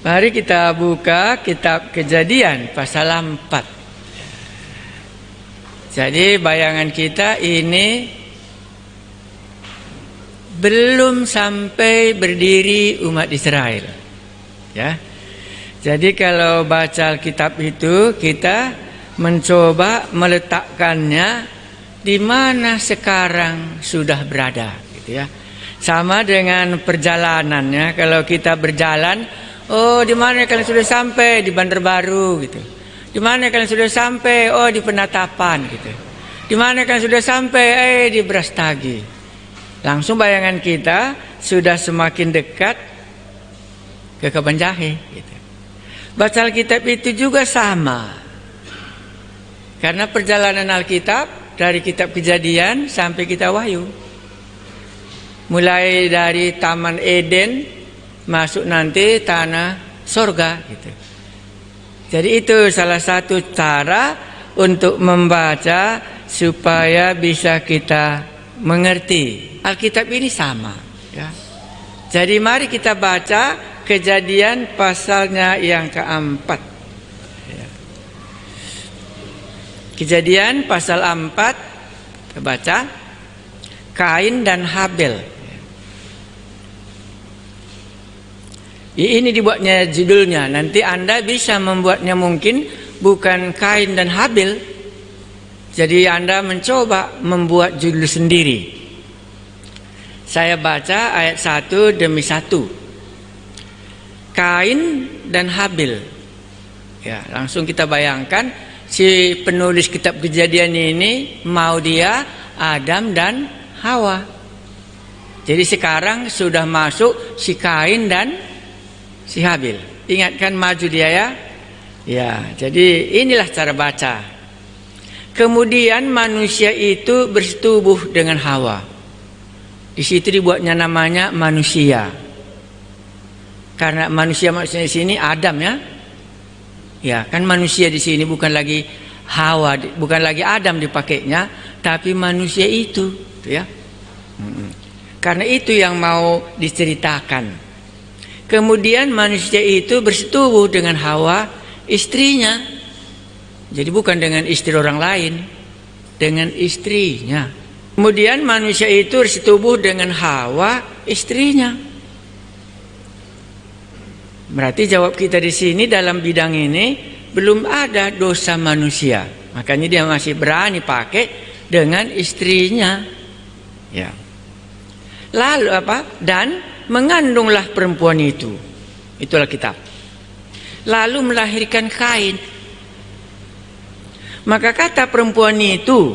Mari kita buka kitab Kejadian pasal 4. Jadi bayangan kita ini belum sampai berdiri umat Israel. Ya. Jadi kalau baca Alkitab itu kita mencoba meletakkannya di mana sekarang sudah berada, gitu ya. Sama dengan perjalanannya, kalau kita berjalan, oh di mana kalian sudah sampai? Di Bandar Baru, gitu. Di mana kalian sudah sampai? Oh di Penatapan, gitu. Di mana kalian sudah sampai? Di Brastagi. Langsung bayangan kita sudah semakin dekat ke Kabanjahe, gitu. Baca Alkitab itu juga sama. Karena perjalanan Alkitab dari kitab Kejadian sampai kitab Wahyu. Mulai dari Taman Eden masuk nanti tanah sorga, gitu. Jadi itu salah satu cara untuk membaca supaya bisa kita mengerti. Alkitab ini sama, ya. Jadi mari kita baca Kejadian pasalnya yang keempat. Ya. Kejadian pasal 4, kita baca Kain dan Habel. Ini dibuatnya judulnya. Nanti Anda bisa membuatnya mungkin bukan Kain dan Habel. Jadi Anda mencoba membuat judul sendiri. Saya baca ayat 1 demi 1. Kain dan Habel. Ya, langsung kita bayangkan si penulis kitab Kejadian ini mau dia Adam dan Hawa. Jadi sekarang sudah masuk si Kain dan si Habel. Ingatkan maju dia ya. Ya, jadi inilah cara baca. Kemudian manusia itu bersetubuh dengan Hawa. Di situ dibuatnya namanya manusia. Karena manusia maksudnya di sini Adam ya. Ya, kan manusia di sini bukan lagi Hawa, bukan lagi Adam dipakainya, tapi manusia itu, ya. Karena itu yang mau diceritakan. Kemudian manusia itu bersetubuh dengan Hawa, istrinya. Jadi bukan dengan istri orang lain, dengan istrinya. Kemudian manusia itu bersetubuh dengan Hawa, istrinya. Berarti jawab kita di sini dalam bidang ini belum ada dosa manusia. Makanya dia masih berani pakai dengan istrinya. Ya. Lalu apa? Dan mengandunglah perempuan itu. Itulah kitab. Lalu melahirkan Kain. Maka kata perempuan itu,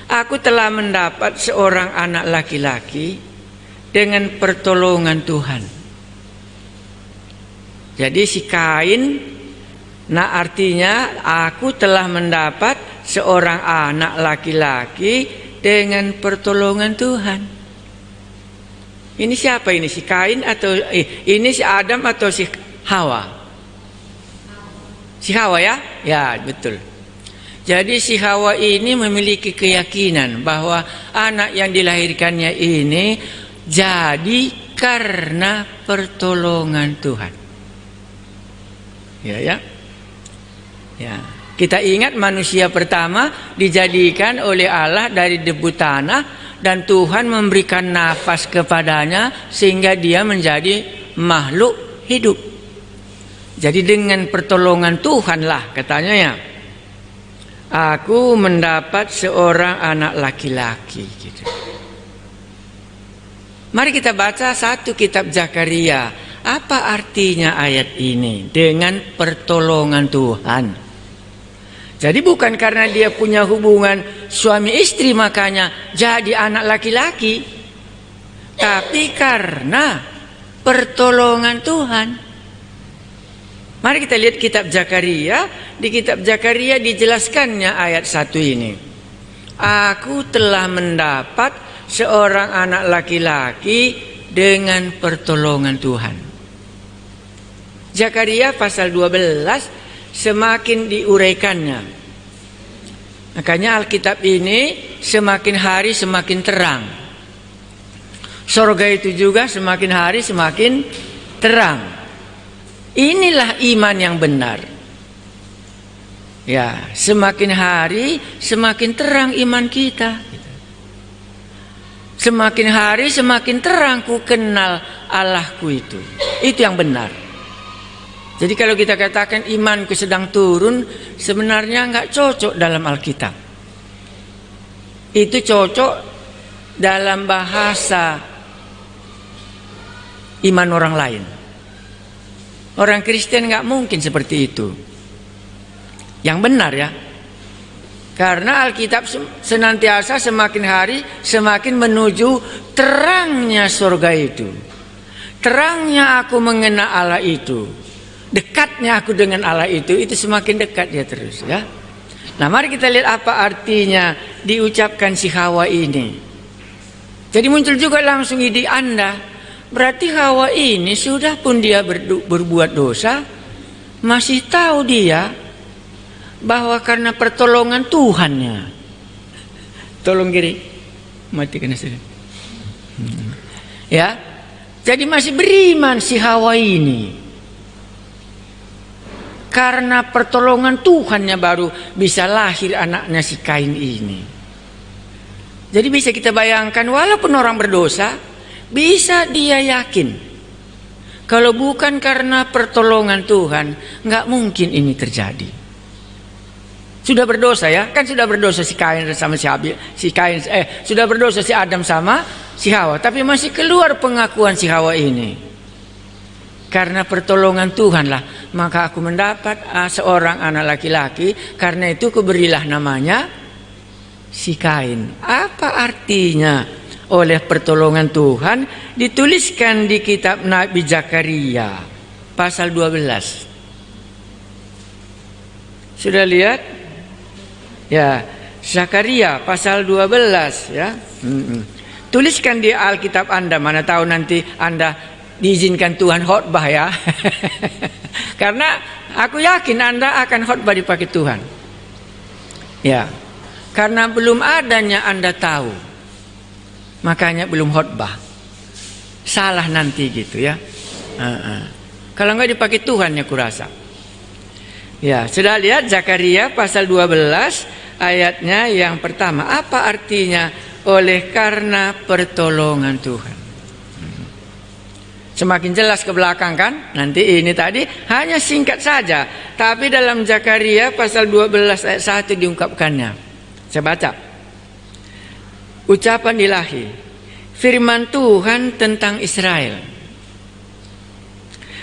aku telah mendapat seorang anak laki-laki dengan pertolongan Tuhan. Jadi si Kain, nah artinya aku telah mendapat seorang anak laki-laki dengan pertolongan Tuhan. Ini siapa ini? Si Kain atau ini si Adam atau si Hawa? Si Hawa ya? Ya betul. Jadi si Hawa ini memiliki keyakinan bahwa anak yang dilahirkannya ini jadi karena pertolongan Tuhan. Ya. Kita ingat manusia pertama dijadikan oleh Allah dari debu tanah dan Tuhan memberikan nafas kepadanya sehingga dia menjadi makhluk hidup. Jadi dengan pertolongan Tuhanlah katanya ya, aku mendapat seorang anak laki-laki. Gitu. Mari kita baca satu kitab Zakaria. Apa artinya ayat ini? Dengan pertolongan Tuhan. Jadi bukan karena dia punya hubungan suami istri makanya jadi anak laki-laki, tapi karena pertolongan Tuhan. Mari kita lihat kitab Zakaria. Di kitab Zakaria dijelaskannya ayat 1 ini. Aku telah mendapat seorang anak laki-laki dengan pertolongan Tuhan. Zakaria pasal 12 semakin diuraikannya. Makanya Alkitab ini semakin hari semakin terang. Sorga itu juga semakin hari semakin terang. Inilah iman yang benar. Ya, semakin hari semakin terang iman kita. Semakin hari semakin terang ku kenal Allahku itu. Itu yang benar. Jadi kalau kita katakan imanku sedang turun, sebenarnya nggak cocok dalam Alkitab. Itu cocok dalam bahasa iman orang lain. Orang Kristen nggak mungkin seperti itu. Yang benar ya. Karena Alkitab senantiasa semakin hari semakin menuju terangnya surga itu. Terangnya aku mengenal Allah itu. Dekatnya aku dengan Allah itu semakin dekat dia terus ya. Nah, mari kita lihat apa artinya diucapkan si Hawa ini. Jadi muncul juga langsung ide Anda. Berarti Hawa ini sudah pun dia berbuat dosa, masih tahu dia bahwa karena pertolongan Tuhannya. Tolong kiri, matikan saya. Ya, jadi masih beriman si Hawa ini. Karena pertolongan Tuhannya baru bisa lahir anaknya si Kain ini. Jadi bisa kita bayangkan walaupun orang berdosa, bisa dia yakin kalau bukan karena pertolongan Tuhan, nggak mungkin ini terjadi. Sudah berdosa ya, kan sudah berdosa si Kain sama sudah berdosa si Adam sama si Hawa, tapi masih keluar pengakuan si Hawa ini. Karena pertolongan Tuhan lah, maka aku mendapat seorang anak laki-laki, karena itu kuberilah namanya si Kain. Apa artinya? Oleh pertolongan Tuhan dituliskan di kitab Nabi Zakaria pasal 12. Sudah lihat? Ya, Zakaria pasal 12 ya. Tuliskan di Alkitab Anda, mana tahu nanti Anda diizinkan Tuhan khotbah ya. Karena aku yakin Anda akan khotbah dipakai Tuhan. Ya. Karena belum adanya Anda tahu. Makanya belum khotbah. Salah nanti gitu ya. Kalau enggak dipakai Tuhan ya kurasa. Ya, sudah lihat Zakaria pasal 12 ayatnya yang pertama. Apa artinya oleh karena pertolongan Tuhan? Semakin jelas ke belakang kan? Nanti ini tadi hanya singkat saja. Tapi dalam Zakaria pasal 12 ayat 1 diungkapkannya. Saya baca. Ucapan ilahi. Firman Tuhan tentang Israel.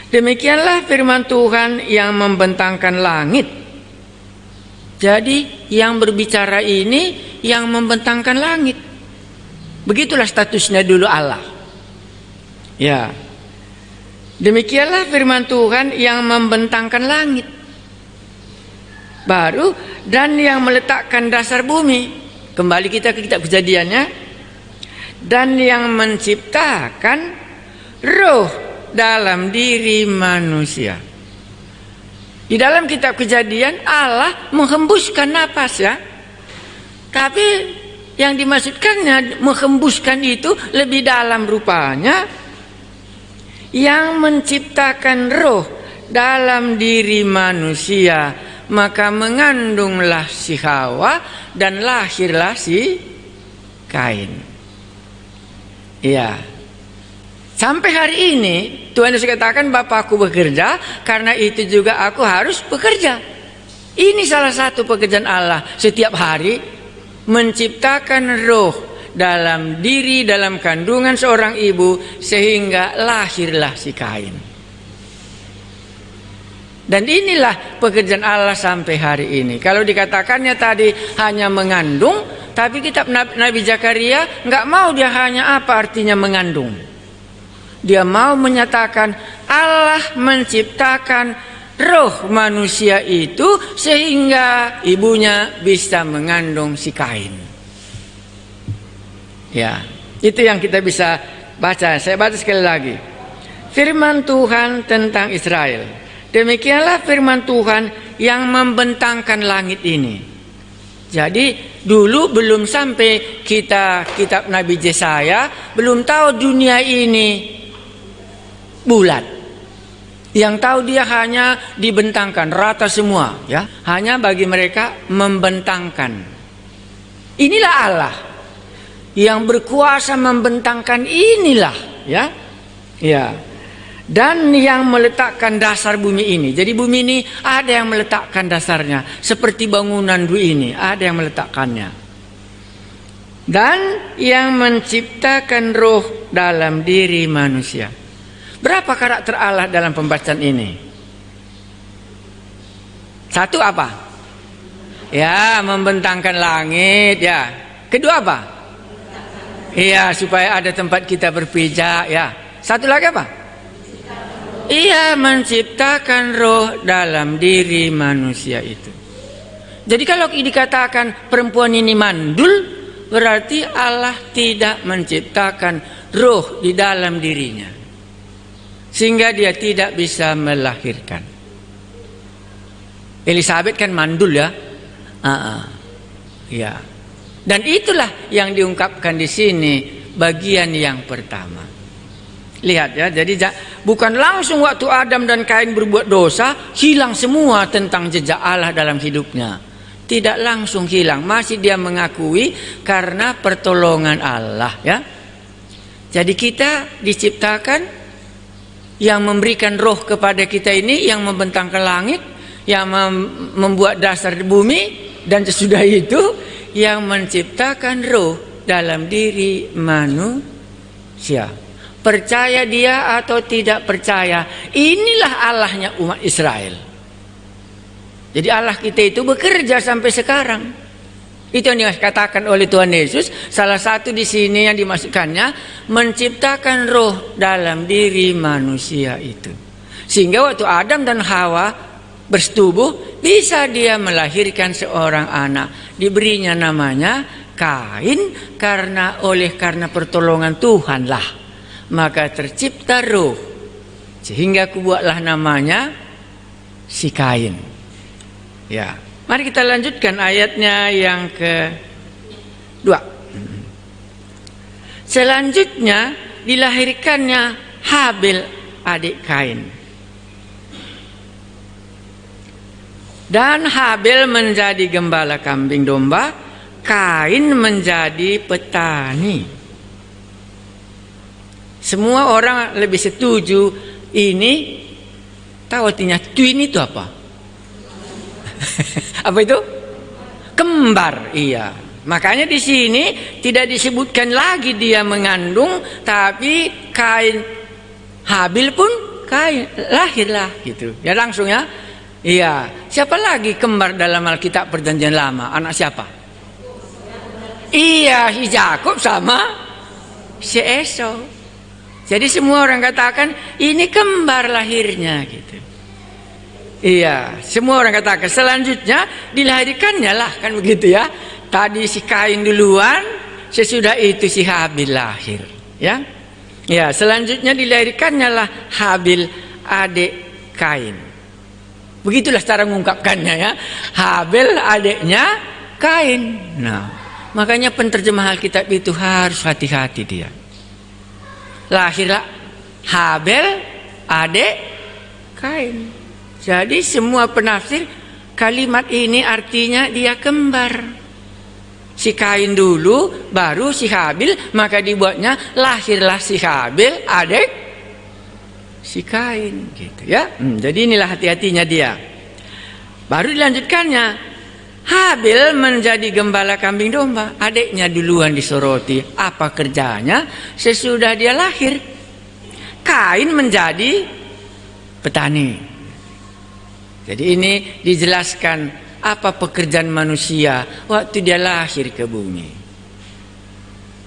Demikianlah firman Tuhan yang membentangkan langit. Jadi yang berbicara ini yang membentangkan langit. Begitulah statusnya dulu Allah. Ya. Demikianlah firman Tuhan yang membentangkan langit. Baru dan yang meletakkan dasar bumi. Kembali kita ke kitab Kejadiannya. Dan yang menciptakan roh dalam diri manusia. Di dalam kitab Kejadian Allah menghembuskan napas ya. Tapi yang dimaksudkannya menghembuskan itu lebih dalam rupanya. Yang menciptakan roh dalam diri manusia, maka mengandunglah si Hawa dan lahirlah si Kain. Iya. Sampai hari ini Tuhan Yesus katakan Bapakku bekerja, karena itu juga aku harus bekerja. Ini salah satu pekerjaan Allah setiap hari, menciptakan roh dalam diri, dalam kandungan seorang ibu, sehingga lahirlah si Kain. Dan inilah pekerjaan Allah sampai hari ini. Kalau dikatakannya tadi hanya mengandung, tapi kitab Nabi Zakaria nggak mau dia hanya apa artinya mengandung. Dia mau menyatakan Allah menciptakan roh manusia itu sehingga ibunya bisa mengandung si Kain. Ya, itu yang kita bisa baca. Saya baca sekali lagi. Firman Tuhan tentang Israel. Demikianlah firman Tuhan yang membentangkan langit ini. Jadi dulu belum sampai kita kitab Nabi Yesaya, belum tahu dunia ini bulat. Yang tahu dia hanya dibentangkan rata semua, ya. Hanya bagi mereka membentangkan. Inilah Allah yang berkuasa membentangkan, inilah, ya. Ya. Dan yang meletakkan dasar bumi ini. Jadi bumi ini ada yang meletakkan dasarnya, seperti bangunan dui ini, ada yang meletakkannya. Dan yang menciptakan roh dalam diri manusia. Berapa karakter Allah dalam pembacaan ini? Satu apa? Ya, membentangkan langit, ya. Kedua apa? Iya, supaya ada tempat kita berpijak, ya. Satu lagi apa? Iya, menciptakan roh dalam diri manusia itu. Jadi kalau dikatakan perempuan ini mandul, berarti Allah tidak menciptakan roh di dalam dirinya, sehingga dia tidak bisa melahirkan. Elizabeth kan mandul, ya. Ya. Dan itulah yang diungkapkan di sini bagian yang pertama. Lihat, ya, jadi bukan langsung waktu Adam dan Kain berbuat dosa hilang semua tentang jejak Allah dalam hidupnya. Tidak langsung hilang, masih dia mengakui karena pertolongan Allah, ya. Jadi kita diciptakan, yang memberikan roh kepada kita ini, yang membentangkan langit, yang membuat dasar bumi, dan sesudah itu yang menciptakan roh dalam diri manusia. Percaya dia atau tidak percaya, inilah Allahnya umat Israel. Jadi Allah kita itu bekerja sampai sekarang. Itu yang dikatakan oleh Tuhan Yesus. Salah satu di sini yang dimasukkannya, menciptakan roh dalam diri manusia itu. Sehingga waktu Adam dan Hawa bersetubuh, bisa dia melahirkan seorang anak. Diberinya namanya Kain, karena pertolongan Tuhanlah maka tercipta roh, sehingga kubuatlah namanya si Kain. Ya, mari kita lanjutkan ayatnya yang kedua. Selanjutnya dilahirkannya Habil, adik Kain. Dan Habil menjadi gembala kambing domba, Kain menjadi petani. Semua orang lebih setuju ini. Tahu artinya twin itu apa? Apa itu? Kembar, iya. Makanya di sini tidak disebutkan lagi dia mengandung, tapi Kain Habil pun Kain lahirlah gitu. Ya langsung, ya. Iya. Siapa lagi kembar dalam Alkitab Perjanjian Lama? Anak siapa? Iya, si Yakub sama si Esau. Jadi semua orang katakan ini kembar lahirnya gitu. Iya, semua orang katakan. Selanjutnya dilahirkannya lah, kan begitu, ya. Tadi si Kain duluan, sesudah itu si Habil lahir, ya. Ya, selanjutnya dilahirkannya lah Habil, adik Kain. Begitulah cara mengungkapkannya, ya. Habil adiknya Kain. Nah, makanya penterjemah Alkitab itu harus hati-hati dia. Lahirlah Habil, adik Kain. Jadi semua penafsir kalimat ini artinya dia kembar. Si Kain dulu, baru si Habil, maka dibuatnya lahirlah si Habil, adik si Kain, gitu, ya. Jadi inilah hati-hatinya dia. Baru dilanjutkannya, Habil menjadi gembala kambing domba. Adiknya duluan disoroti. Apa kerjanya sesudah dia lahir? Kain menjadi petani. Jadi ini dijelaskan apa pekerjaan manusia waktu dia lahir ke bumi.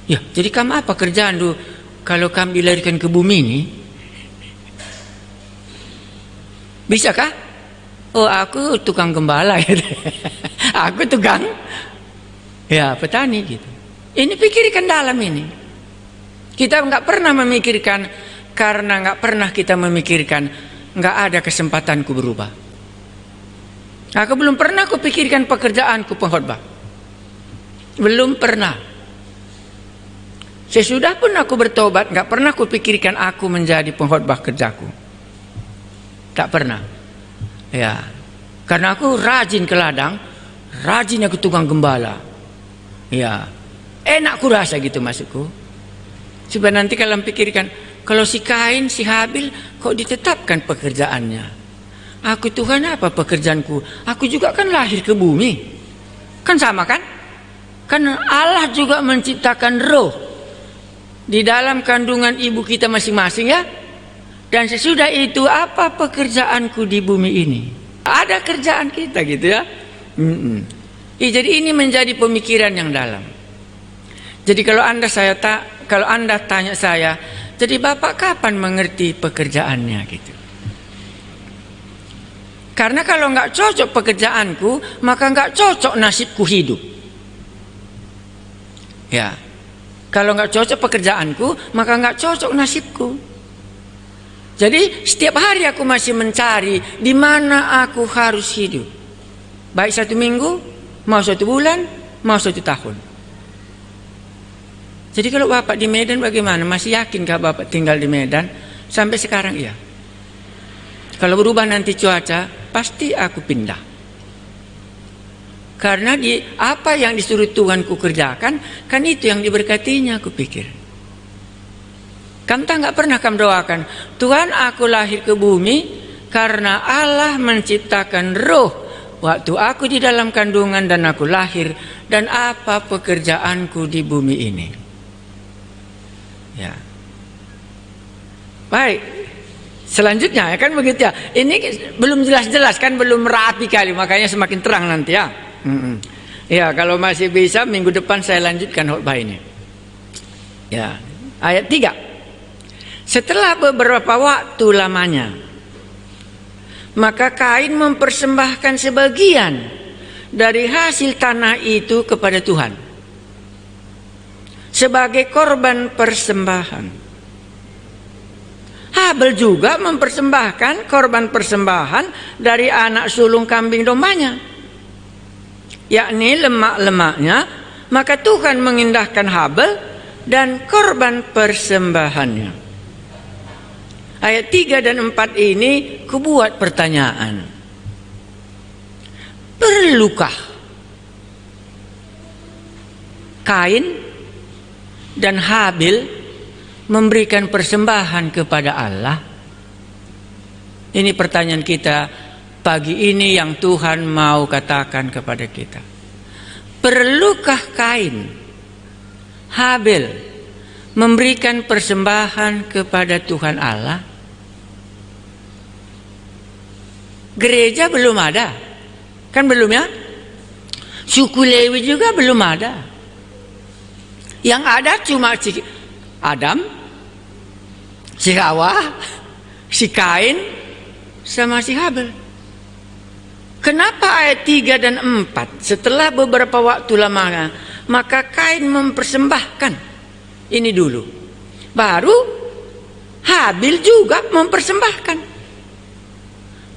Ya, jadi kamu apa kerjaan dulu kalau kamu dilahirkan ke bumi ini? Bisakah? Oh, aku tukang gembala gitu. Aku tukang, ya, petani gitu. Ini pikirkan dalam ini. Kita nggak pernah memikirkan, karena nggak pernah kita memikirkan nggak ada kesempatanku berubah. Aku belum pernah kupikirkan pekerjaanku pengkhotbah. Belum pernah. Sesudah pun aku bertobat, nggak pernah kupikirkan aku menjadi pengkhotbah kerjaku. Tak pernah. Ya. Karena aku rajin ke ladang, rajin aku tukang gembala. Ya. Enak ku rasa gitu maksudku. Coba nanti kalian pikirkan, kalau si Kain, si Habil kok ditetapkan pekerjaannya? Aku Tuhan apa pekerjaanku? Aku juga kan lahir ke bumi. Kan sama kan? Kan Allah juga menciptakan roh di dalam kandungan ibu kita masing-masing ya. Dan sesudah itu apa pekerjaanku di bumi ini? Ada kerjaan kita gitu ya. Jadi ini menjadi pemikiran yang dalam. Jadi kalau Anda tanya saya, jadi Bapak kapan mengerti pekerjaannya gitu? Karena kalau nggak cocok pekerjaanku, maka nggak cocok nasibku hidup. Ya, kalau nggak cocok pekerjaanku, maka nggak cocok nasibku. Jadi setiap hari aku masih mencari di mana aku harus hidup. Baik 1 minggu, mau 1 bulan, mau 1 tahun. Jadi kalau Bapak di Medan bagaimana? Masih yakinkah Bapak tinggal di Medan? Sampai sekarang iya. Kalau berubah nanti cuaca, pasti aku pindah. Karena apa yang disuruh Tuhan ku kerjakan, kan itu yang diberkatinya aku pikir. Kamu tak nggak pernah kamu doakan, Tuhan aku lahir ke bumi karena Allah menciptakan roh waktu aku di dalam kandungan dan aku lahir, dan apa pekerjaanku di bumi ini. Ya. Baik. Selanjutnya ya kan begitu ya. Ini belum jelas-jelas kan, belum rapi kali, makanya semakin terang nanti ya. Ya, kalau masih bisa minggu depan saya lanjutkan khotbah ini. Ya, ayat 3. Setelah beberapa waktu lamanya, maka Kain mempersembahkan sebagian dari hasil tanah itu kepada Tuhan sebagai korban persembahan. Habel juga mempersembahkan korban persembahan dari anak sulung kambing dombanya, yakni lemak-lemaknya. Maka Tuhan mengindahkan Habel dan korban persembahannya. Ayat 3 dan 4 ini kubuat pertanyaan. Perlukah Kain dan Habil memberikan persembahan kepada Allah? Ini pertanyaan kita pagi ini yang Tuhan mau katakan kepada kita. Perlukah Kain, Habil memberikan persembahan kepada Tuhan Allah? Gereja belum ada, kan belum ya? Suku Lewi juga belum ada. Yang ada cuma si Adam, si Hawa, si Kain, sama si Habel. Kenapa ayat 3 dan 4? Setelah beberapa waktu lamanya, maka Kain mempersembahkan. Ini dulu. Baru Habil juga mempersembahkan.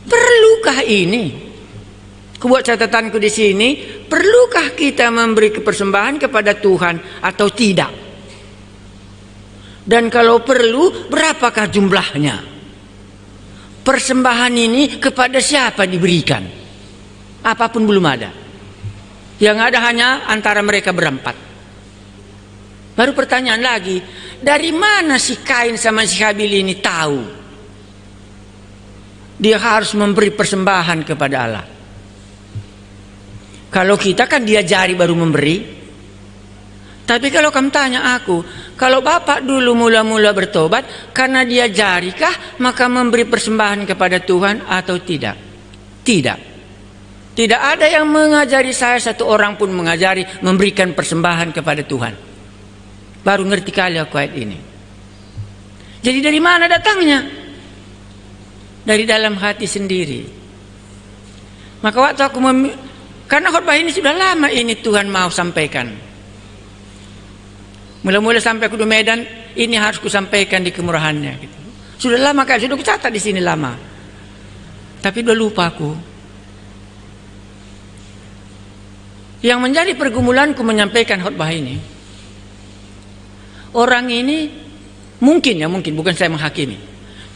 Perlukah ini? Kubuat catatanku di sini, perlukah kita memberi persembahan kepada Tuhan atau tidak? Dan kalau perlu, berapakah jumlahnya? Persembahan ini kepada siapa diberikan? Apapun belum ada. Yang ada hanya antara mereka berempat. Baru pertanyaan lagi, dari mana si Kain sama si Habil ini tahu dia harus memberi persembahan kepada Allah? Kalau kita kan diajari baru memberi. Tapi kalau kamu tanya aku, kalau Bapak dulu mula-mula bertobat karena diajarikah maka memberi persembahan kepada Tuhan atau tidak? Tidak. Tidak ada yang mengajari saya, satu orang pun mengajari memberikan persembahan kepada Tuhan. Baru ngerti kali aku ayat ini. Jadi dari mana datangnya? Dari dalam hati sendiri. Maka waktu aku karena khotbah ini sudah lama ini Tuhan mau sampaikan. Mula-mula sampai aku di Medan, ini harus kusampaikan di kemurahannya gitu. Sudah lama kan, sudah kucatat di sini lama. Tapi udah lupa aku. Yang menjadi pergumulanku menyampaikan khotbah ini, orang ini mungkin bukan saya menghakimi,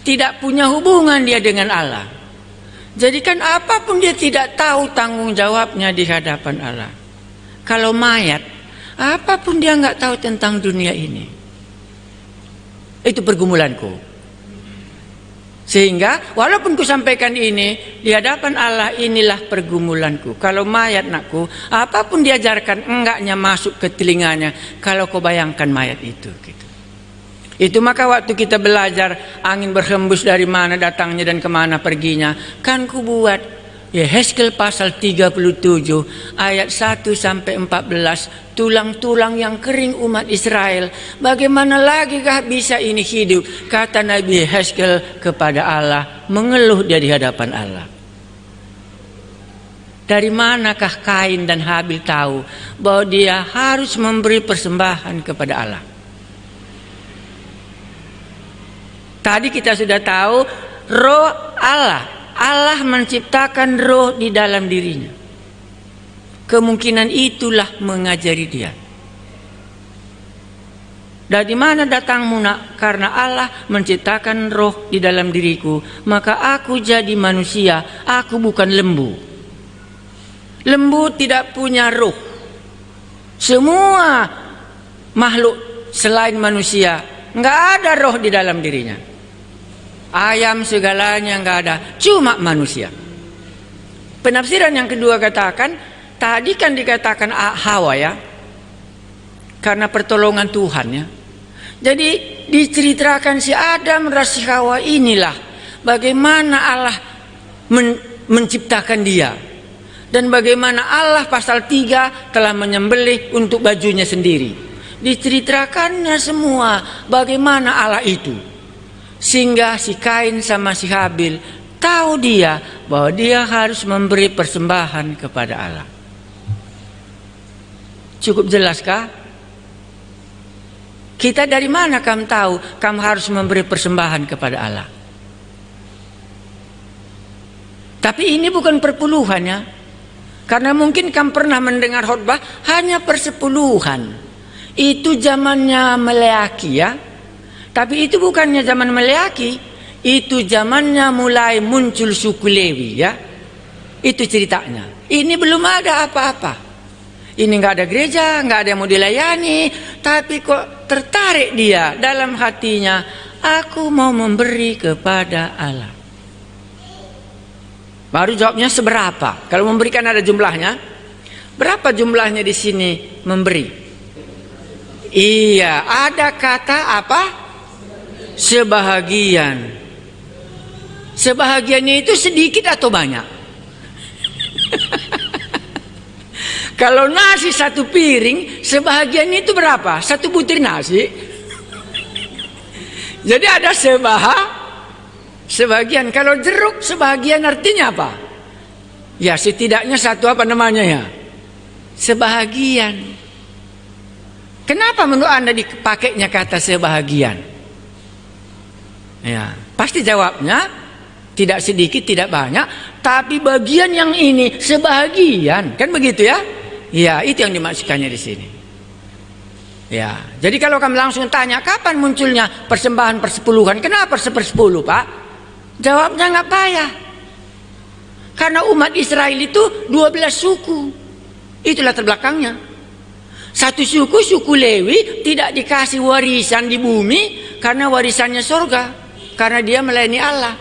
tidak punya hubungan dia dengan Allah. Jadi kan apapun dia tidak tahu tanggung jawabnya di hadapan Allah. Kalau mayat, apapun dia nggak tahu tentang dunia ini. Itu pergumulanku. Sehingga walaupun ku sampaikan ini di hadapan Allah, inilah pergumulanku. Kalau mayat nakku, apapun diajarkan enggaknya masuk ke telinganya. Kalau kau bayangkan mayat itu gitu. Itu maka waktu kita belajar angin berhembus dari mana datangnya dan kemana perginya, kan ku buat Yehezkel pasal 37 ayat 1 sampai 14, tulang-tulang yang kering umat Israel, bagaimana lagikah bisa ini hidup? Kata Nabi Yehezkel kepada Allah, mengeluh dia di hadapan Allah. Dari manakah Kain dan Habil tahu bahwa dia harus memberi persembahan kepada Allah? Tadi kita sudah tahu roh Allah menciptakan roh di dalam dirinya. Kemungkinan itulah mengajari dia. Dari mana datangmu nak? Karena Allah menciptakan roh di dalam diriku, maka aku jadi manusia. Aku bukan lembu. Lembu tidak punya roh. Semua makhluk selain manusia nggak ada roh di dalam dirinya. Ayam segalanya nggak ada, cuma manusia. Penafsiran yang kedua katakan, tadi kan dikatakan Hawa ya, karena pertolongan Tuhan ya. Jadi diceritakan si Adam dan si Hawa inilah bagaimana Allah menciptakan dia. Dan bagaimana Allah pasal 3 telah menyembelih untuk bajunya sendiri. Diceritakannya semua bagaimana Allah itu. Sehingga si Kain sama si Habil tahu dia bahwa dia harus memberi persembahan kepada Allah. Cukup jelaskah? Kita dari mana kamu tahu kamu harus memberi persembahan kepada Allah? Tapi ini bukan perpuluhan ya. Karena mungkin kamu pernah mendengar khotbah hanya persepuluhan. Itu zamannya Meleaki ya. Tapi itu bukannya zaman Meleaki, itu zamannya mulai muncul suku Lewi ya. Itu ceritanya. Ini belum ada apa-apa. Ini nggak ada gereja, nggak ada yang mau dilayani, tapi kok tertarik dia dalam hatinya, aku mau memberi kepada Allah. Baru jawabnya seberapa? Kalau memberikan ada jumlahnya. Berapa jumlahnya di sini memberi? Iya, ada kata apa? Sebahagian. Sebahagiannya itu sedikit atau banyak? Kalau nasi satu piring, sebahagiannya itu berapa? Satu butir nasi. Jadi ada sebagian. Kalau jeruk sebahagian artinya apa? Ya setidaknya satu apa namanya ya? Sebahagian. Kenapa menurut Anda dipakainya kata sebahagian? Ya, pasti jawabnya tidak sedikit, tidak banyak, tapi bagian yang ini sebahagian, kan begitu ya? Ya, itu yang dimaksudkannya di sini. Ya, jadi kalau kamu langsung tanya kapan munculnya persembahan persepuluhan, kenapa sepersepuluh Pak? Jawabnya nggak payah. Karena umat Israel itu 12 suku, itulah terbelakangnya. Satu suku, suku Lewi tidak dikasih warisan di bumi karena warisannya surga. Karena dia melayani Allah.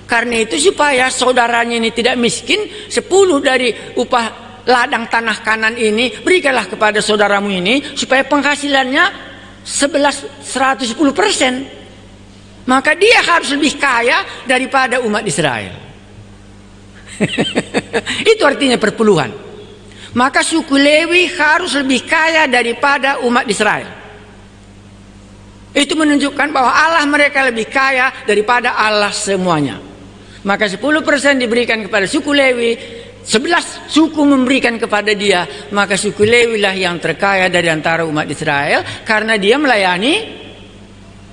Karena itu supaya saudaranya ini tidak miskin, 10 dari upah ladang tanah kanan ini berikanlah kepada saudaramu ini supaya penghasilannya 110%. Maka dia harus lebih kaya daripada umat Israel. Itu artinya perpuluhan. Maka suku Lewi harus lebih kaya daripada umat Israel. Itu menunjukkan bahwa Allah mereka lebih kaya daripada Allah semuanya. Maka 10% diberikan kepada suku Lewi, 11 suku memberikan kepada dia. Maka suku Lewi lah yang terkaya dari antara umat Israel, karena dia melayani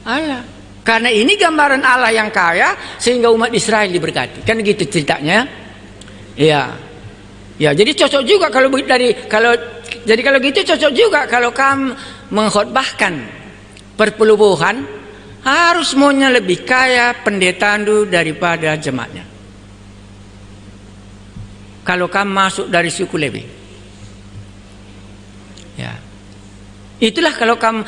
Allah. Karena ini gambaran Allah yang kaya, sehingga umat Israel diberkati. Kan gitu ceritanya. Ya, ya, jadi cocok juga kalau gitu cocok juga kalau kamu mengkhotbahkan perpuluhan, harus maunya lebih kaya pendeta daripada jemaatnya. kalau kamu masuk dari suku Lewi. Ya. Itulah kalau kamu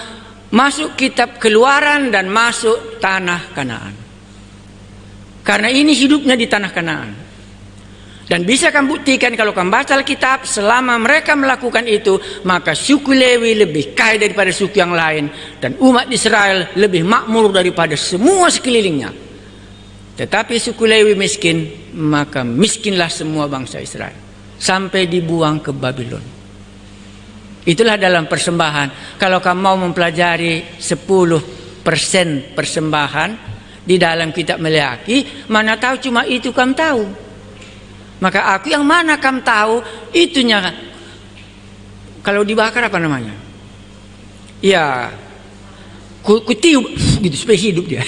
masuk kitab Keluaran dan masuk tanah Kanaan. Karena ini hidupnya di tanah Kanaan. Dan bisa kamu buktikan kalau kamu baca Alkitab, selama mereka melakukan itu, maka suku Lewi lebih kaya daripada suku yang lain, dan umat Israel lebih makmur daripada semua sekelilingnya. Tetapi suku Lewi miskin, maka miskinlah semua bangsa Israel sampai dibuang ke Babylon. Itulah dalam persembahan. Kalau kamu mau mempelajari 10% persembahan di dalam kitab Maleakhi, mana tahu cuma itu kamu tahu. Maka aku yang mana kamu tahu itunya. Kalau dibakar apa namanya? Ya, kutiup gitu supaya hidup dia.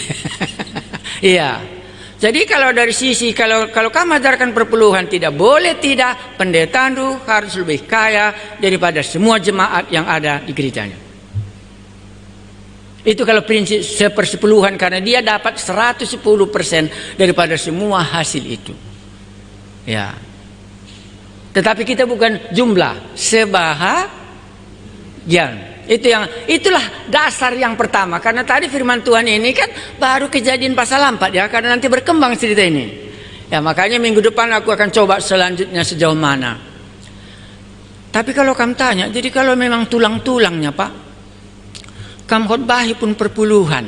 Iya. Jadi kalau dari sisi kalau kamu ajarkan perpuluhan, tidak boleh tidak, pendeta itu harus lebih kaya daripada semua jemaat yang ada di gerejanya. Itu kalau prinsip sepersepuluhan, karena dia dapat 110% daripada semua hasil itu. Ya. Tetapi kita bukan jumlah, sebahagian. Itulah dasar yang pertama. Karena tadi firman Tuhan ini kan baru Kejadian pasal 4 ya, karena nanti berkembang cerita ini. Ya, makanya minggu depan aku akan coba selanjutnya sejauh mana. Tapi kalau kamu tanya, jadi kalau memang tulang-tulangnya Pak, kamu khotbahi pun perpuluhan,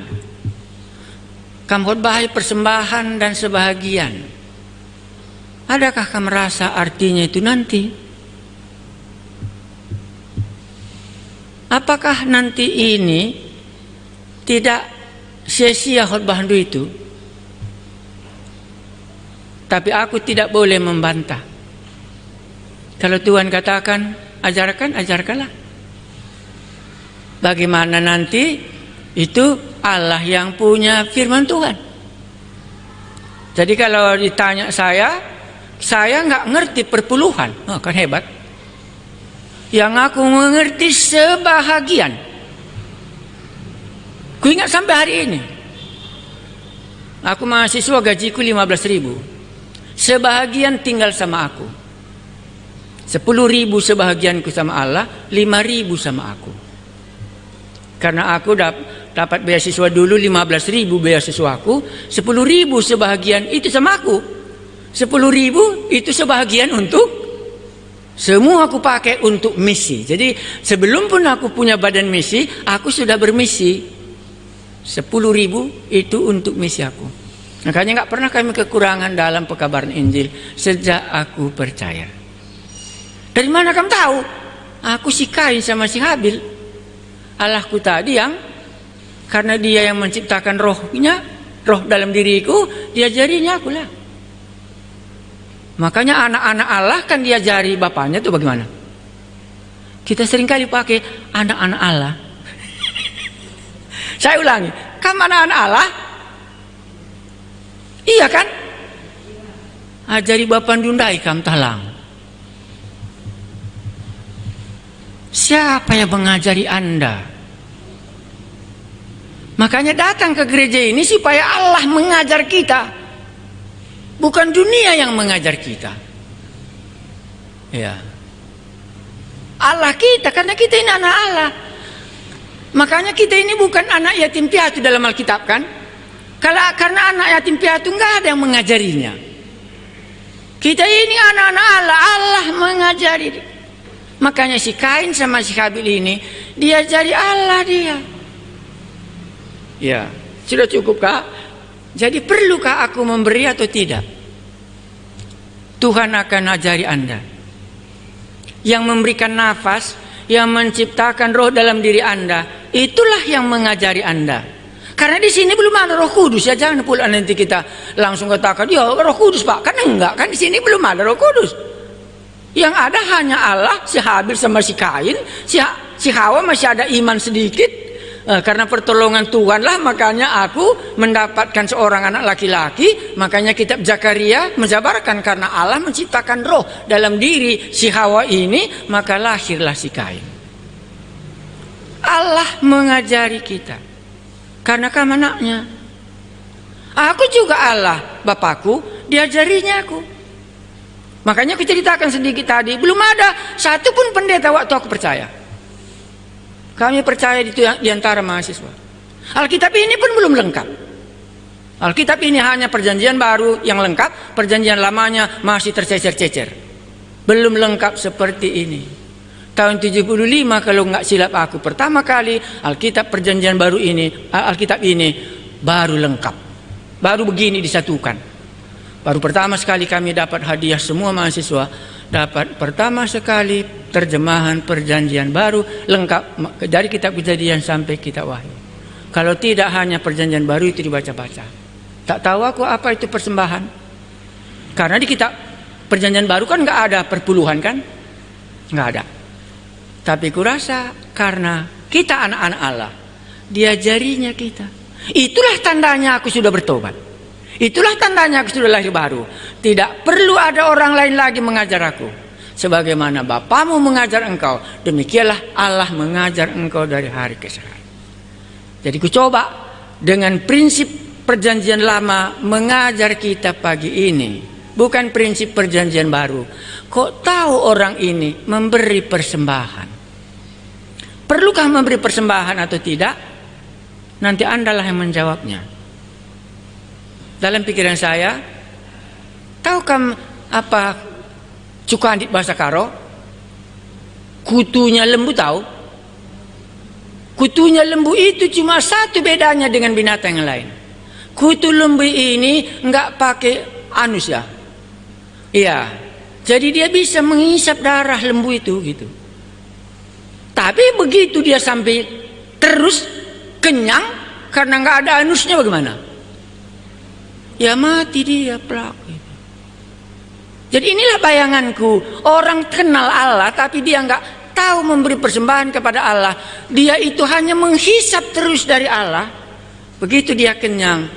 kamu khotbahi persembahan dan sebahagian, adakah kamu merasa artinya itu nanti? Apakah nanti ini tidak sia-sia khotbah itu? Tapi aku tidak boleh membantah. Kalau Tuhan katakan ajarkan, ajarkanlah. Bagaimana nanti itu Allah yang punya firman Tuhan. Jadi kalau ditanya saya nggak ngerti perpuluhan. Oh, kan hebat. Yang aku mengerti sebahagian. Ku ingat sampai hari ini. Aku mahasiswa, gajiku 15.000. Sebahagian tinggal sama aku. 10.000 sebahagianku sama Allah, 5.000 sama aku. Karena aku dapat beasiswa dulu 15.000 beasiswaku, 10.000 sebahagian itu sama aku. 10.000 itu sebahagian untuk semua aku pakai untuk misi. Jadi sebelum pun aku punya badan misi, aku sudah bermisi. 10.000 itu untuk misi aku. Makanya nggak pernah kami kekurangan dalam pekabaran Injil sejak aku percaya. Dari mana kamu tahu? Aku si Kain sama si Habil. Allahku tadi yang karena dia yang menciptakan rohnya, roh dalam diriku, diajarinya akulah. Makanya anak-anak Allah kan diajari bapaknya tuh bagaimana? Kita seringkali pakai anak-anak Allah. Saya ulangi, kamu anak-anak Allah? Iya kan? Ajari bapak Dundai kamu talang. Siapa yang mengajari Anda? Makanya datang ke gereja ini supaya Allah mengajar kita. Bukan dunia yang mengajar kita. Ya. Allah kita, karena kita ini anak Allah. Makanya kita ini bukan anak yatim piatu dalam Alkitab kan? Karena anak yatim piatu enggak ada yang mengajarinya. Kita ini anak-anak Allah, Allah mengajari. Makanya si Kain sama si Habil ini diajari Allah dia. Ya, sudah cukup Kak? Jadi perlukah aku memberi atau tidak? Tuhan akan ajari Anda. Yang memberikan nafas, yang menciptakan roh dalam diri Anda, itulah yang mengajari Anda. Karena di sini belum ada Roh Kudus ya, jangan pula nanti kita langsung katakan, ya Roh Kudus Pak, kan enggak, kan di sini belum ada Roh Kudus. Yang ada hanya Allah, si Habil sama si Kain, si Hawa masih ada iman sedikit. Karena pertolongan Tuhan lah makanya aku mendapatkan seorang anak laki-laki. Makanya kitab Zakaria menjabarkan karena Allah menciptakan roh dalam diri si Hawa ini, maka lahirlah si Kain. Allah mengajari kita karena kamu anaknya. Aku juga Allah, Bapakku diajarinya aku. Makanya aku ceritakan sedikit tadi, belum ada satupun pendeta waktu aku percaya. Kami percaya di antara mahasiswa. Alkitab ini pun belum lengkap. Alkitab ini hanya perjanjian baru yang lengkap, perjanjian lamanya masih tercecer-cecer. Belum lengkap seperti ini. Tahun 75 kalau nggak silap aku, pertama kali Alkitab perjanjian baru ini, Alkitab ini baru lengkap. Baru begini disatukan. Baru pertama sekali kami dapat hadiah, semua mahasiswa dapat pertama sekali terjemahan perjanjian baru lengkap dari kitab Kejadian sampai kitab Wahyu. Kalau tidak hanya perjanjian baru itu dibaca-baca. Tak tahu aku apa itu persembahan. Karena di kitab perjanjian baru kan nggak ada perpuluhan kan? Nggak ada. Tapi kurasa karena kita anak-anak Allah, diajarinya kita. Itulah tandanya aku sudah bertobat. Itulah tandanya aku sudah lahir baru. Tidak perlu ada orang lain lagi mengajar aku. Sebagaimana Bapamu mengajar engkau, demikianlah Allah mengajar engkau dari hari ke hari. Jadi ku coba dengan prinsip perjanjian lama mengajar kita pagi ini. Bukan prinsip perjanjian baru. Kok tahu orang ini memberi persembahan? Perlukah memberi persembahan atau tidak? Nanti Andalah yang menjawabnya. Dalam pikiran saya, tahukah apa cukandit bahasa Karo? Kutunya lembu tahu? Kutunya lembu itu cuma satu bedanya dengan binatang yang lain. Kutu lembu ini enggak pakai anus ya. Iya. Jadi dia bisa menghisap darah lembu itu gitu. Tapi begitu dia sampai terus kenyang karena enggak ada anusnya bagaimana? Ya mati dia plak. Jadi inilah bayanganku, orang kenal Allah tapi dia nggak tahu memberi persembahan kepada Allah. Dia itu hanya menghisap terus dari Allah. Begitu dia kenyang,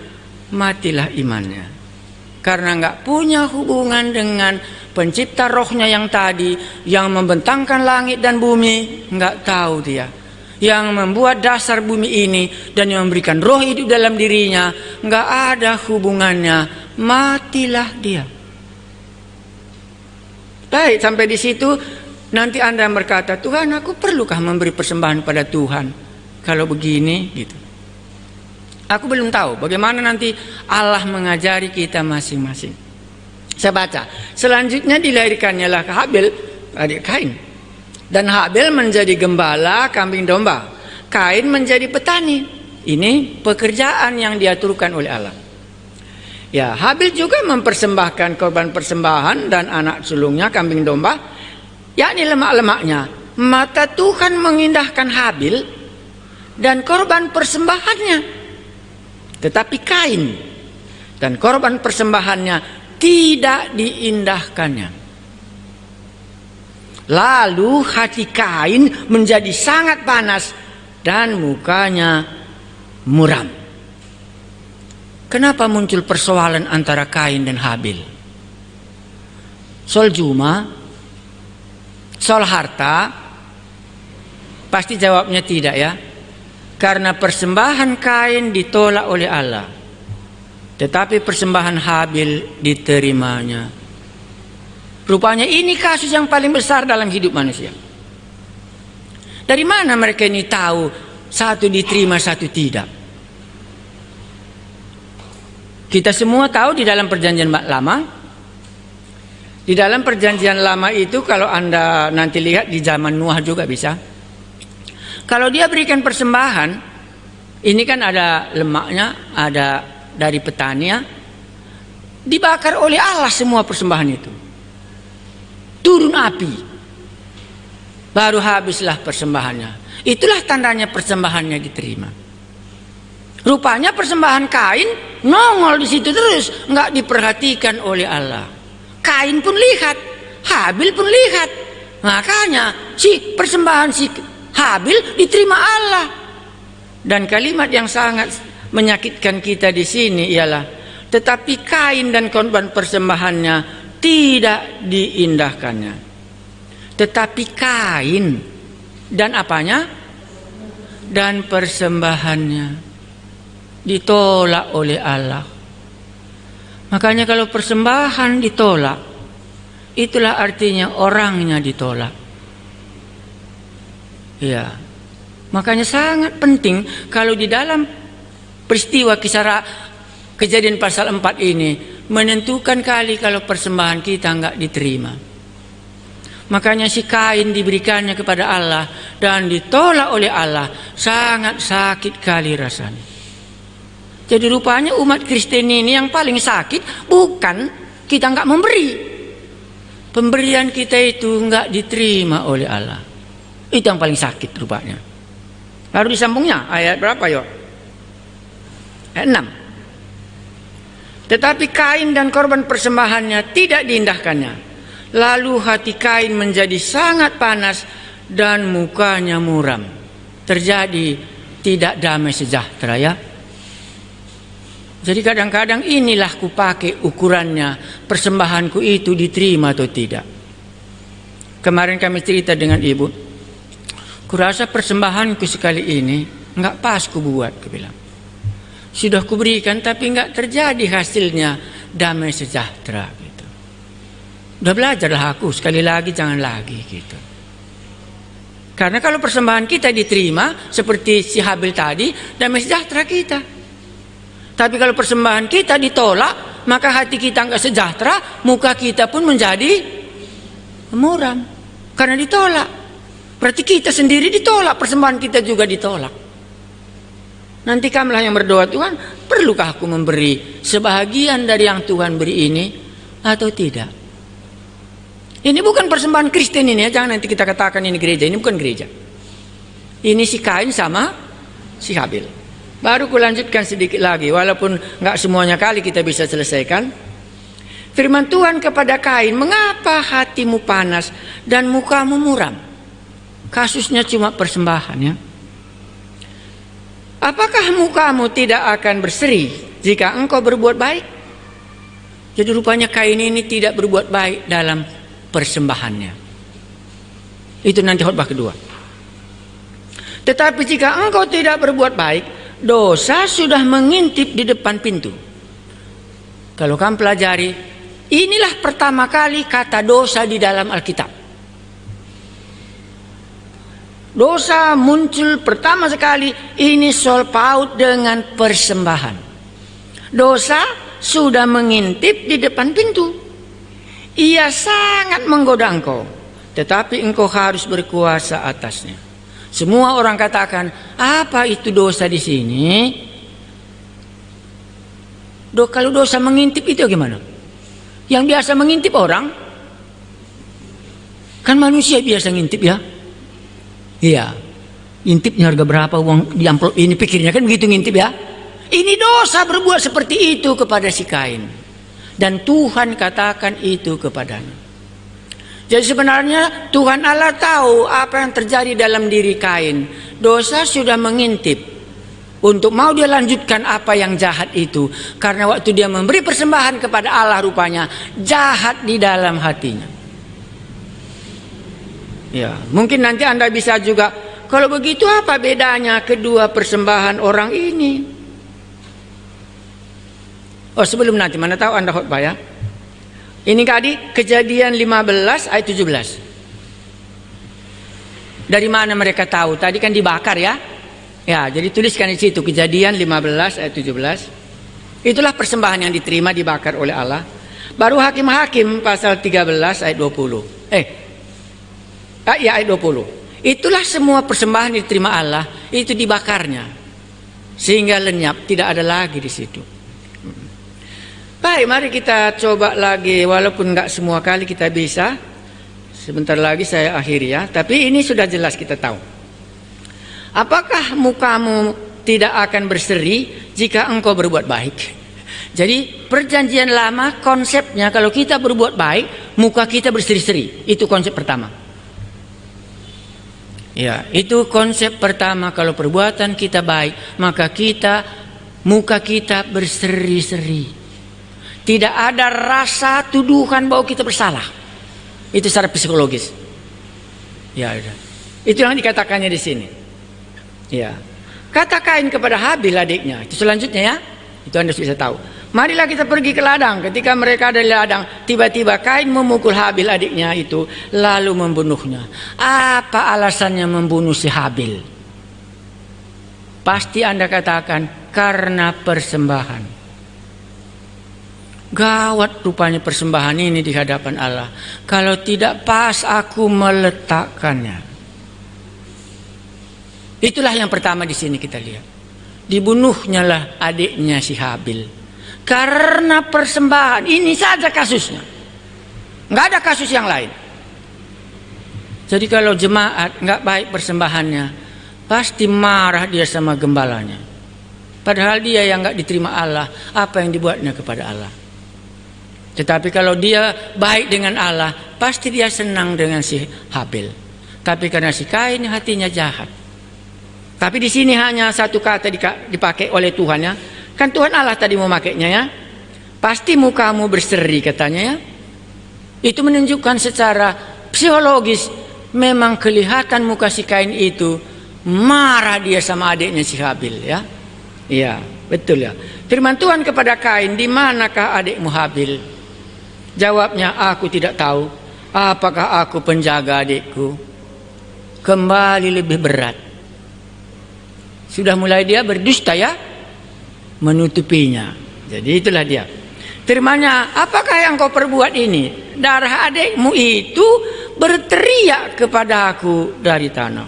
matilah imannya. Karena nggak punya hubungan dengan pencipta rohnya yang tadi, yang membentangkan langit dan bumi, nggak tahu dia. Yang membuat dasar bumi ini dan yang memberikan roh hidup dalam dirinya, nggak ada hubungannya, matilah dia. Baik, sampai di situ nanti Anda berkata, Tuhan, aku perlukah memberi persembahan pada Tuhan kalau begini gitu. Aku belum tahu bagaimana nanti Allah mengajari kita masing-masing. Saya baca, selanjutnya dilahirkannya lah Habil, adik Kain. Dan Habil menjadi gembala kambing domba, Kain menjadi petani. Ini pekerjaan yang diaturkan oleh Allah. Ya, Habil juga mempersembahkan korban persembahan dan anak sulungnya kambing domba, yakni lemak-lemaknya. Mata Tuhan mengindahkan Habil dan korban persembahannya. Tetapi Kain dan korban persembahannya tidak diindahkannya. Lalu hati Kain menjadi sangat panas dan mukanya muram. Kenapa muncul persoalan antara Kain dan Habil? Soal juma, soal harta, pasti jawabnya tidak ya. Karena persembahan Kain ditolak oleh Allah. Tetapi persembahan Habil diterimanya. Rupanya ini kasus yang paling besar dalam hidup manusia. Dari mana mereka ini tahu satu diterima, satu tidak? Kita semua tahu di dalam perjanjian lama. Di dalam perjanjian lama itu kalau Anda nanti lihat di zaman Nuh juga bisa. Kalau dia berikan persembahan, ini kan ada lemaknya, ada dari petani, dibakar oleh Allah semua persembahan itu. Turun api, baru habislah persembahannya. Itulah tandanya persembahannya diterima. Rupanya persembahan Kain nongol di situ terus, nggak diperhatikan oleh Allah. Kain pun lihat, Habil pun lihat, makanya si persembahan si Habil diterima Allah. Dan kalimat yang sangat menyakitkan kita di sini ialah, tetapi Kain dan korban persembahannya tidak diindahkannya. Tetapi Kain dan apanya? Dan persembahannya ditolak oleh Allah. Makanya kalau persembahan ditolak, itulah artinya orangnya ditolak. Ya, makanya sangat penting kalau di dalam peristiwa kisah kejadian pasal 4 ini menentukan kali kalau persembahan kita enggak diterima. Makanya si Kain diberikannya kepada Allah dan ditolak oleh Allah, sangat sakit kali rasanya. Jadi rupanya umat Kristen ini yang paling sakit bukan kita enggak memberi. Pemberian kita itu enggak diterima oleh Allah. Itu yang paling sakit rupanya. Lalu disambungnya ayat berapa yuk? Ayat 6. Tetapi Kain dan korban persembahannya tidak diindahkannya. Lalu hati Kain menjadi sangat panas dan mukanya muram. Terjadi tidak damai sejahtera ya. Jadi kadang-kadang inilah kupakai ukurannya, persembahanku itu diterima atau tidak. Kemarin kami cerita dengan ibu, kurasa persembahanku sekali ini enggak pas kubuat, kubilang. Sudah kuberikan tapi enggak terjadi hasilnya damai sejahtera gitu. Udah belajarlah aku, sekali lagi jangan lagi gitu. Karena kalau persembahan kita diterima seperti si Habil tadi, damai sejahtera kita. Tapi kalau persembahan kita ditolak, maka hati kita enggak sejahtera, muka kita pun menjadi muram karena ditolak. Berarti kita sendiri ditolak, persembahan kita juga ditolak. Nanti kamilah yang berdoa, Tuhan, perlukah aku memberi sebahagian dari yang Tuhan beri ini atau tidak? Ini bukan persembahan Kristen ini ya, jangan nanti kita katakan ini gereja, ini bukan gereja. Ini si Kain sama si Habil. Baru kulanjutkan sedikit lagi, walaupun nggak semuanya kali kita bisa selesaikan. Firman Tuhan kepada Kain, mengapa hatimu panas dan mukamu muram? Kasusnya cuma persembahan ya. Apakah mukamu tidak akan berseri jika engkau berbuat baik? Jadi rupanya Kain ini tidak berbuat baik dalam persembahannya. Itu nanti khotbah kedua. Tetapi jika engkau tidak berbuat baik, dosa sudah mengintip di depan pintu. Kalau kamu pelajari, inilah pertama kali kata dosa di dalam Alkitab. Dosa muncul pertama sekali ini soal paut dengan persembahan. Dosa sudah mengintip di depan pintu. Ia sangat menggoda engkau, tetapi engkau harus berkuasa atasnya. Semua orang katakan, apa itu dosa di sini? Kalau dosa mengintip itu gimana? Yang biasa mengintip orang, kan manusia biasa ngintip ya. Iya, ngintipnya harga berapa uang di amplop ini, pikirnya kan begitu ngintip ya. Ini dosa berbuat seperti itu kepada si Kain. Dan Tuhan katakan itu kepadanya. Jadi sebenarnya Tuhan Allah tahu apa yang terjadi dalam diri Kain. Dosa sudah mengintip untuk mau dia lanjutkan apa yang jahat itu. Karena waktu dia memberi persembahan kepada Allah rupanya jahat di dalam hatinya. Ya, mungkin nanti Anda bisa juga, kalau begitu apa bedanya kedua persembahan orang ini? Oh, sebelum nanti, mana tahu Anda khotbah ya. Ini tadi Kejadian 15 ayat 17. Dari mana mereka tahu? Tadi kan dibakar ya. Ya, jadi tuliskan di situ Kejadian 15 ayat 17. Itulah persembahan yang diterima dibakar oleh Allah. Baru Hakim-Hakim pasal 13 ayat 20. Ayat 20. Itulah semua persembahan yang diterima Allah, itu dibakarnya. Sehingga lenyap, tidak ada lagi di situ. Baik, mari kita coba lagi, walaupun nggak semua kali kita bisa. Sebentar lagi saya akhiri ya, tapi ini sudah jelas kita tahu. Apakah mukamu tidak akan berseri jika engkau berbuat baik? Jadi perjanjian lama konsepnya kalau kita berbuat baik, muka kita berseri-seri. Itu konsep pertama. Ya, itu konsep pertama, kalau perbuatan kita baik, maka muka kita berseri-seri. Tidak ada rasa tuduhan bahwa kita bersalah. Itu secara psikologis. Ya, itu yang dikatakannya di sini. Ya. Kata Kain kepada Habil adiknya. Itu selanjutnya ya. Itu Anda bisa tahu. Marilah kita pergi ke ladang. Ketika mereka ada di ladang, tiba-tiba Kain memukul Habil adiknya itu, lalu membunuhnya. Apa alasannya membunuh si Habil? Pasti Anda katakan, karena persembahan. Gawat rupanya persembahan ini di hadapan Allah. Kalau tidak pas aku meletakkannya. Itulah yang pertama di sini kita lihat. Dibunuhnya lah adiknya si Habil. Karena persembahan, ini saja kasusnya. Nggak ada kasus yang lain. Jadi kalau jemaat nggak baik persembahannya, pasti marah dia sama gembalanya. Padahal dia yang nggak diterima Allah, apa yang dibuatnya kepada Allah. Tetapi kalau dia baik dengan Allah, pasti dia senang dengan si Habil. Tapi karena si Kain hatinya jahat. Tapi di sini hanya satu kata dipakai oleh Tuhan ya. Kan Tuhan Allah tadi memakainya ya. Pasti mukamu berseri katanya ya. Itu menunjukkan secara psikologis memang kelihatan muka si Kain itu marah dia sama adiknya si Habil ya. Iya, betul ya. Firman Tuhan kepada Kain, "Di manakah adikmu Habil?" Jawabnya, "Aku tidak tahu. Apakah aku penjaga adikku?" Kembali lebih berat. Sudah mulai dia berdusta ya. Menutupinya. Jadi itulah dia. Firman-Nya, "Apakah yang kau perbuat ini? Darah adikmu itu berteriak kepada aku dari tanah."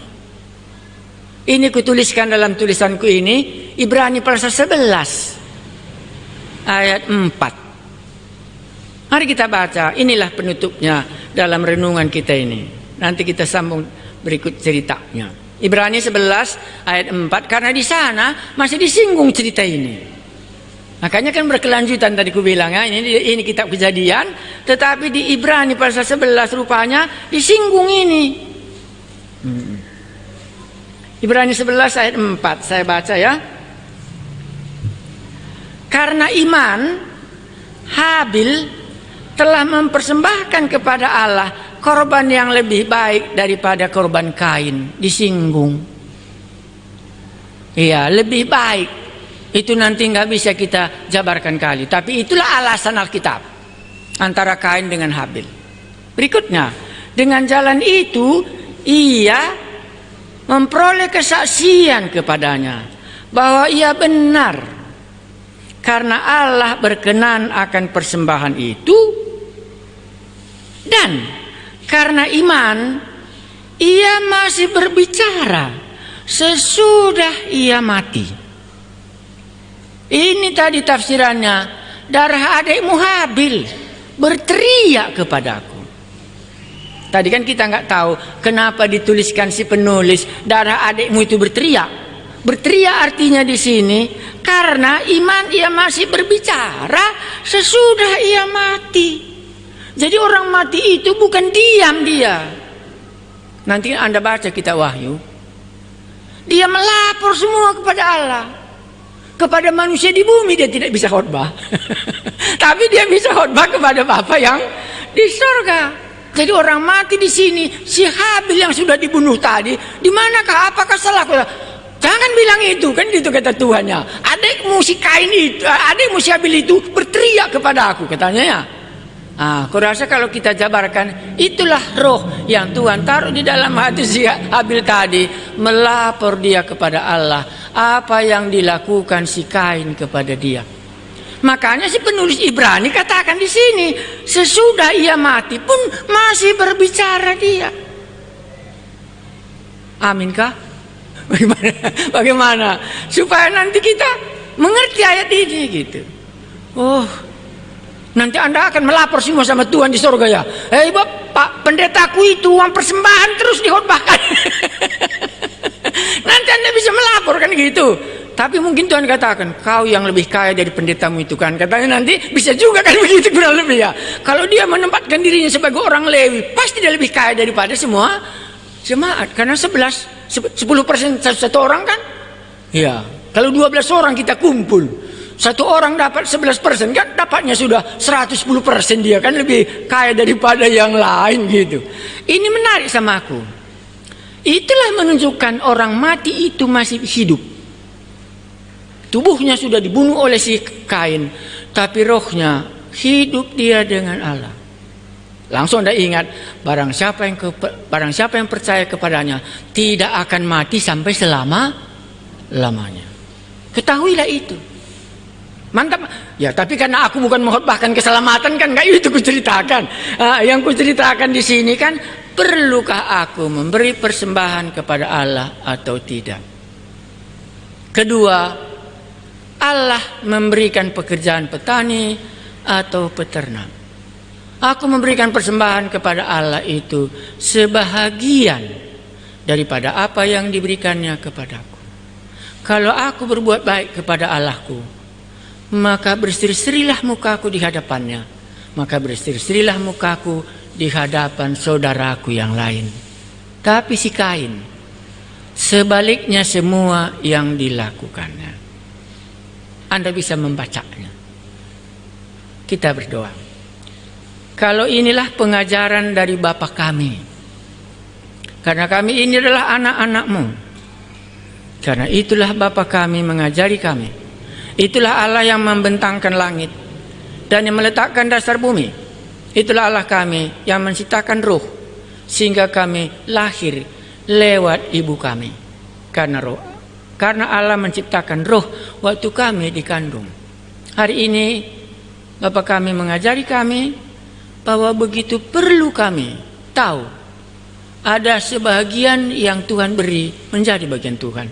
Ini kutuliskan dalam tulisanku ini, Ibrani pasal 11 ayat 4. Mari kita baca. Inilah penutupnya dalam renungan kita ini. Nanti kita sambung berikut ceritanya. Ibrani 11 ayat 4, karena di sana masih disinggung cerita ini. Makanya kan berkelanjutan tadi ku bilang ya, ini kitab Kejadian, tetapi di Ibrani pasal 11 rupanya disinggung ini. Ibrani 11 ayat 4 saya baca ya. Karena iman Habil telah mempersembahkan kepada Allah korban yang lebih baik daripada korban Kain. Disinggung. Iya, lebih baik. Itu nanti nggak bisa kita jabarkan kali. Tapi itulah alasan Alkitab antara Kain dengan Habil. Berikutnya, dengan jalan itu ia memperoleh kesaksian kepadanya bahwa ia benar karena Allah berkenan akan persembahan itu, dan karena iman, ia masih berbicara sesudah ia mati. Ini tadi tafsirannya, darah adikmu Habil berteriak kepadaku. Tadi kan kita nggak tahu kenapa dituliskan si penulis darah adikmu itu berteriak. Berteriak artinya di sini karena iman ia masih berbicara sesudah ia mati. Jadi orang mati itu bukan diam dia. Nanti Anda baca kitab Wahyu. Dia melapor semua kepada Allah. Kepada manusia di bumi dia tidak bisa khotbah. Tapi dia bisa khotbah kepada Bapa yang di surga. Jadi orang mati di sini, si Habil yang sudah dibunuh tadi, di manakah? Apakah salah? Jangan bilang itu, kan itu kata Tuhannya. Adikmu si Kain itu, adikmu si Habil itu berteriak kepada aku, katanya ya. Aku rasa kalau kita jabarkan, itulah roh yang Tuhan taruh di dalam hati si Habil tadi, melapor dia kepada Allah apa yang dilakukan si Kain kepada dia. Makanya si penulis Ibrani katakan di sini, sesudah ia mati pun masih berbicara dia. Aminkah? Bagaimana? Supaya nanti kita mengerti ayat ini gitu. Oh, nanti Anda akan melapor semua sama Tuhan di surga ya. Hei Bapak, pendetaku itu uang persembahan terus dikhotbahkan. Nanti Anda bisa melapor kan gitu. Tapi mungkin Tuhan katakan, kau yang lebih kaya dari pendetamu itu kan. Katanya nanti bisa juga kan begitu kurang lebih ya. Kalau dia menempatkan dirinya sebagai orang Lewi, pasti dia lebih kaya daripada semua jemaat. Karena 10% satu orang kan. Ya, kalau 12 orang kita kumpul, satu orang dapat 11%, kan dapatnya sudah 110% dia kan lebih kaya daripada yang lain gitu. Ini menarik sama aku. Itulah menunjukkan orang mati itu masih hidup. Tubuhnya sudah dibunuh oleh si Kain. tapi rohnya hidup dia dengan Allah. Langsung Anda ingat, barang siapa yang percaya kepadanya tidak akan mati sampai selama-lamanya. Ketahuilah itu. Mantap. Ya, tapi karena aku bukan mengkhotbahkan keselamatan kan, nggak itu kuceritakan. Yang kuceritakan di sini kan, perlukah aku memberi persembahan kepada Allah atau tidak? Kedua, Allah memberikan pekerjaan petani atau peternak. Aku memberikan persembahan kepada Allah itu sebahagian daripada apa yang diberikannya kepadaku. Kalau aku berbuat baik kepada Allahku, maka berseri-serilah mukaku di hadapannya, maka berseri-serilah mukaku di hadapan saudaraku yang lain. Tapi si Kain, sebaliknya semua yang dilakukannya. Anda bisa membacanya. Kita berdoa. Kalau inilah pengajaran dari Bapa kami, karena kami ini adalah anak-anak-Mu, karena itulah Bapa kami mengajari kami. Itulah Allah yang membentangkan langit dan yang meletakkan dasar bumi. Itulah Allah kami yang menciptakan ruh sehingga kami lahir lewat ibu kami. Karena Allah menciptakan roh waktu kami dikandung. Hari ini Bapa kami mengajari kami bahwa begitu perlu kami tahu ada sebahagian yang Tuhan beri menjadi bagian Tuhan.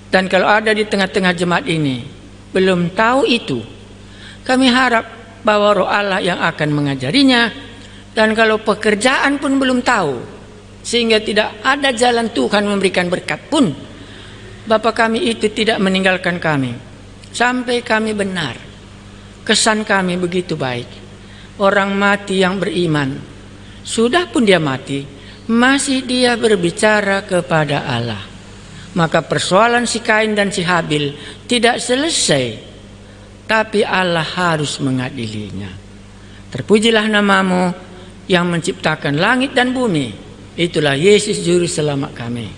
Dan kalau ada di tengah-tengah jemaat ini belum tahu itu, kami harap bahwa Roh Allah yang akan mengajarinya. Dan kalau pekerjaan pun belum tahu, sehingga tidak ada jalan Tuhan memberikan berkat pun, Bapa kami itu tidak meninggalkan kami sampai kami benar. Kesan kami begitu baik. Orang mati yang beriman, sudah pun dia mati, masih dia berbicara kepada Allah. Maka persoalan si Kain dan si Habil tidak selesai, tapi Allah harus mengadilinya. Terpujilah nama-Mu yang menciptakan langit dan bumi. Itulah Yesus Juru Selamat kami.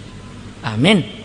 Amin.